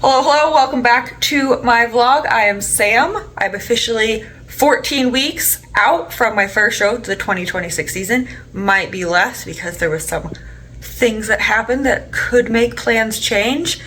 Hello, hello, welcome back to my vlog. I am Sam. I'm officially 14 weeks out from my first show to the 2026 season. Might be less because there was some things that happened that could make plans change.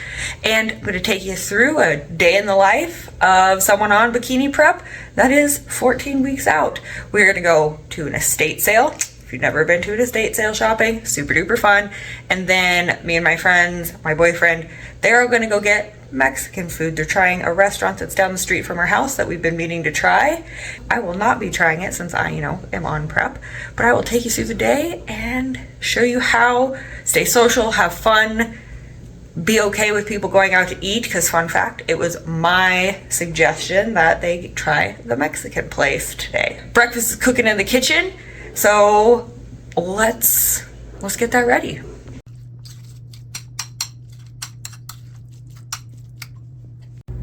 And I'm gonna take you through a day in the life of someone on bikini prep that is 14 weeks out. We're gonna go to an estate sale. If you've never been to an estate sale shopping, super duper fun. And then me and my friends, my boyfriend, they're all gonna go get Mexican food. They're trying a restaurant that's down the street from our house that we've been meaning to try. I will not be trying it since I, am on prep, but I will take you through the day and show you how, stay social, have fun, be okay with people going out to eat, because fun fact, it was my suggestion that they try the Mexican place today. Breakfast is cooking in the kitchen, so let's get that ready.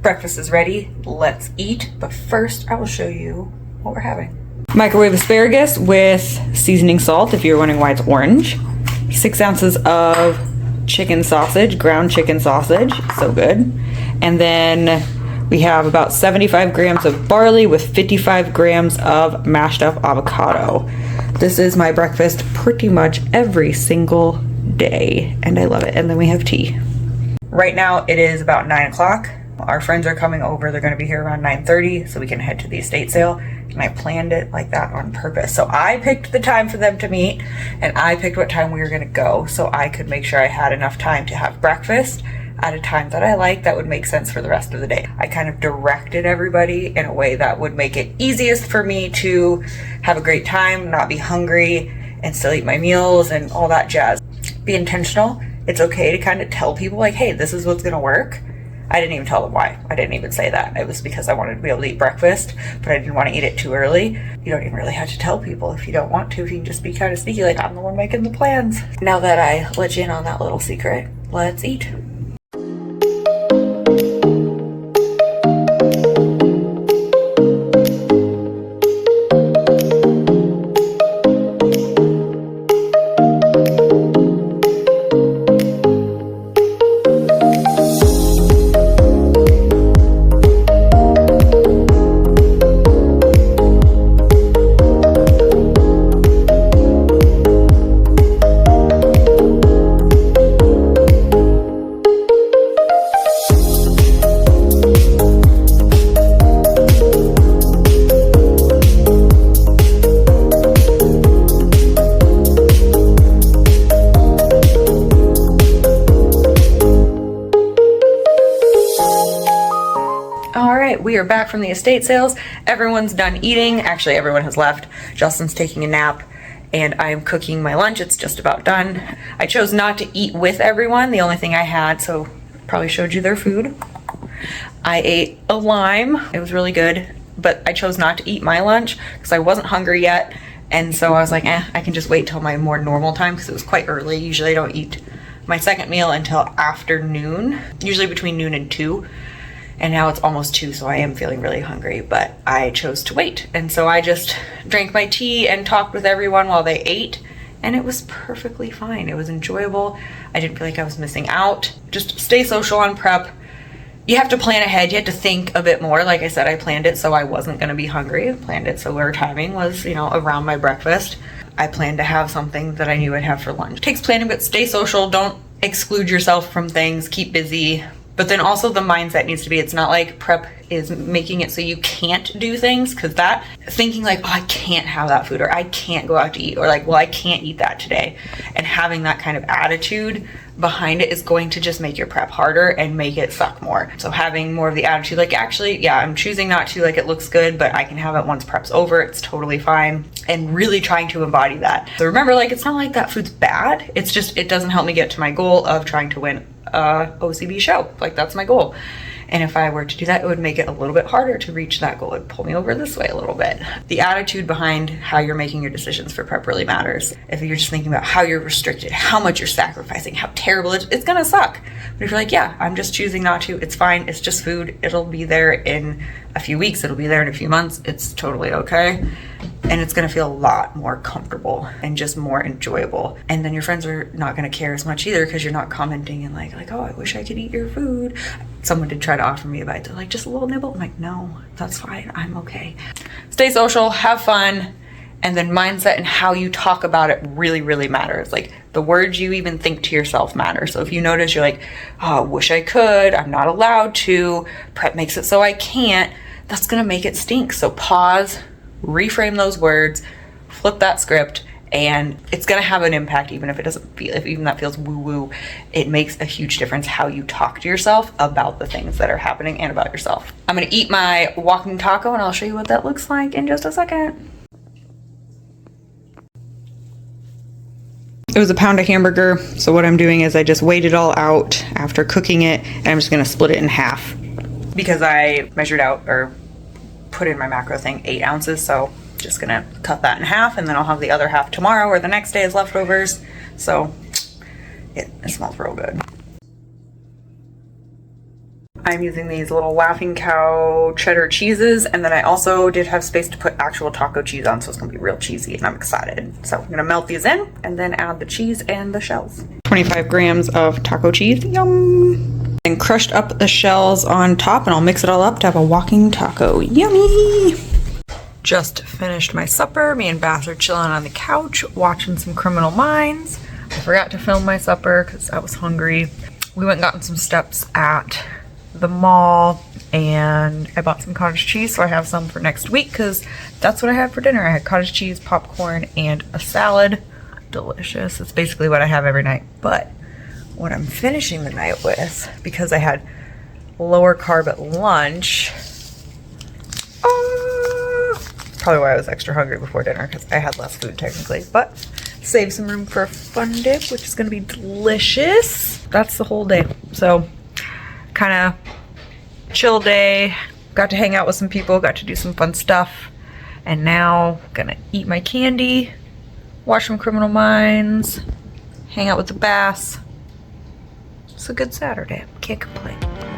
Breakfast is ready, let's eat, but first I will show you what we're having. Microwave asparagus with seasoning salt, if you're wondering why it's orange. 6 ounces of chicken sausage, ground chicken sausage, so good. And then we have about 75 grams of barley with 55 grams of mashed up avocado. This is my breakfast pretty much every single day, and I love it. And then we have tea. Right now it is about 9 o'clock. Our friends are coming over. They're going to be here around 9:30 so we can head to the estate sale. And I planned it like that on purpose. So I picked the time for them to meet, and I picked what time we were going to go so I could make sure I had enough time to have breakfast at a time that I like that would make sense for the rest of the day. I kind of directed everybody in a way that would make it easiest for me to have a great time, not be hungry, and still eat my meals and all that jazz. Be intentional. It's okay to kind of tell people like, hey, this is what's going to work. I didn't even tell them why. I didn't even say that. It was because I wanted to be able to eat breakfast, but I didn't want to eat it too early. You don't even really have to tell people if you don't want to. If you can just be kind of sneaky, like I'm the one making the plans. Now that I let you in on that little secret, let's eat. We are back from the estate sales. Everyone's done eating. Actually, everyone has left. Justin's taking a nap, and I am cooking my lunch. It's just about done. I chose not to eat with everyone. The only thing I had, so probably showed you their food. I ate a lime. It was really good, but I chose not to eat my lunch because I wasn't hungry yet. And so I was like, I can just wait till my more normal time because it was quite early. Usually I don't eat my second meal until afternoon, usually between noon and 2. And now it's almost 2, so I am feeling really hungry, but I chose to wait. And so I just drank my tea and talked with everyone while they ate, and it was perfectly fine. It was enjoyable. I didn't feel like I was missing out. Just stay social on prep. You have to plan ahead. You have to think a bit more. Like I said, I planned it so I wasn't gonna be hungry. I planned it so our timing was, around my breakfast. I planned to have something that I knew I'd have for lunch. It takes planning, but stay social. Don't exclude yourself from things. Keep busy. But then also the mindset needs to be, it's not like prep is making it so you can't do things, because that thinking like, oh, I can't have that food, or I can't go out to eat, or like, well, I can't eat that today. And having that kind of attitude behind it is going to just make your prep harder and make it suck more. So having more of the attitude, like, actually, yeah, I'm choosing not to, like, it looks good, but I can have it once prep's over. It's totally fine. And really trying to embody that. So remember, like, it's not like that food's bad. It's just, it doesn't help me get to my goal of trying to win OCB show. Like, that's my goal. And if I were to do that, it would make it a little bit harder to reach that goal. It'd pull me over this way a little bit. The attitude behind how you're making your decisions for prep really matters. If you're just thinking about how you're restricted, how much you're sacrificing, how terrible it's gonna suck. But if you're like, yeah, I'm just choosing not to, it's fine, it's just food, it'll be there in a few weeks, it'll be there in a few months, it's totally okay. and it's gonna feel a lot more comfortable and just more enjoyable. And then your friends are not gonna care as much either, because you're not commenting and like, oh, I wish I could eat your food. Someone did try to offer me a bite. They're like, just a little nibble. I'm like, no, that's fine, I'm okay. Stay social, have fun, and then mindset and how you talk about it really, really matters. Like the words you even think to yourself matter. So if you notice you're like, oh, I wish I could, I'm not allowed to, prep makes it so I can't, that's gonna make it stink. So pause, reframe those words, flip that script, and it's gonna have an impact. Even if it doesn't feel, if even that feels woo-woo, it makes a huge difference how you talk to yourself about the things that are happening and about yourself. I'm gonna eat my walking taco and I'll show you what that looks like in just a second. It was a pound of hamburger, so what I'm doing is I just weighed it all out after cooking it, and I'm just gonna split it in half. Because I measured out, or put in my macro thing, 8 ounces, so just gonna cut that in half, and then I'll have the other half tomorrow or the next day as leftovers. So it smells real good. I'm using these little Laughing Cow cheddar cheeses, and then I also did have space to put actual taco cheese on, so it's gonna be real cheesy, and I'm excited. So I'm gonna melt these in and then add the cheese and the shells. 25 grams of taco cheese, yum! And crushed up the shells on top, and I'll mix it all up to have a walking taco, yummy! Just finished my supper. Me and Bass are chilling on the couch, watching some Criminal Minds. I forgot to film my supper because I was hungry. We went and gotten some steps at the mall, and I bought some cottage cheese, so I have some for next week because that's what I had for dinner. I had cottage cheese, popcorn, and a salad. Delicious. It's basically what I have every night. But what I'm finishing the night with, because I had lower carb at lunch, probably why I was extra hungry before dinner, because I had less food technically, but save some room for a fun dip, which is going to be delicious. That's the whole day. So kind of chill day, got to hang out with some people, got to do some fun stuff, and now gonna eat my candy, watch some Criminal Minds, hang out with the Bass. It's a good Saturday, can't complain.